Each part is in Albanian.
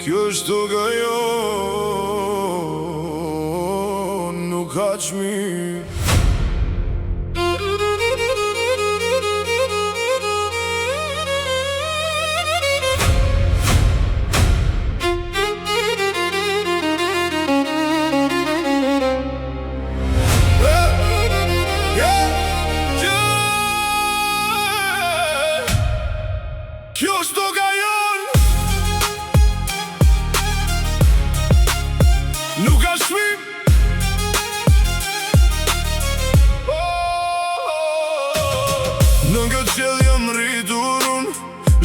Kjo është toka jon, nuk ka çmim. Kjo është toka jon, nuk ka çmim. Në këtë qell jam rritur unë,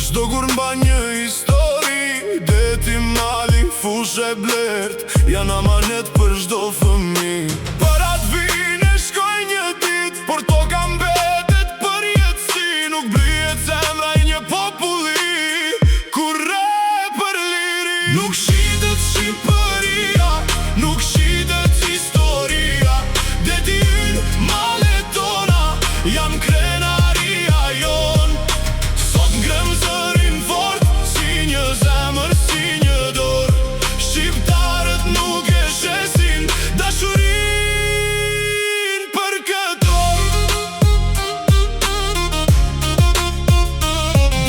çdo kur mba një histori. Deti, mali, fushë e blert, janë amanet për çdo fëmijë. Parat vijnë e shkojnë një ditë, por toka mbetet për jetësi. Nuk blihet zemra i një populli kur re për liri. Nuk shitet Shqipëria, nuk shitet historia. Deti ynë, malet tona, janë krenaria jon. Sot ngrem zërin fort, si një zemër, si një dorë. Shqiptarët nuk e shesin dashurin për këtë orë.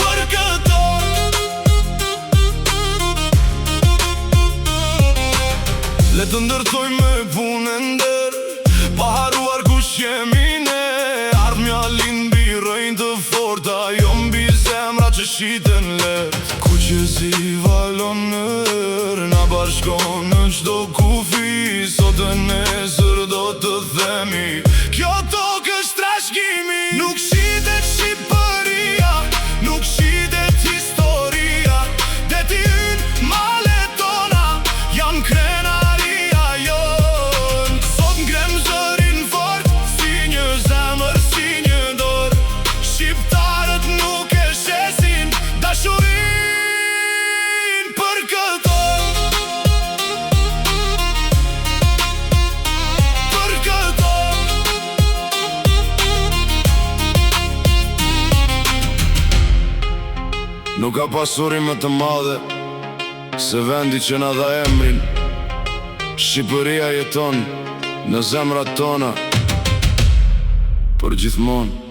Për këtë orë. Le të ndërtojmë me punë nder, pa haruar kush jemi ne. Ardhmja lindi rëjnë të forta, jo mbi zemra që shiten let. Ku që zi valon nër, na bashkon në çdo kufi. Sot e nesër do të themi, kjo tokë është trashëgimi. Nuk shitet Shqipëria, nuk shitet historia. Deti ynë, malet tona, janë krenaria jon. Sot ngrem zërin fort, si një zemër, si një dorë. Shqiptarët nuk e shesin dashurin për këtë orë. Për këtë orë. Nuk ka pasuri më të madhe se vendi që na dha emrin. Shqipëria jeton në zemrat tona për gjithmonë.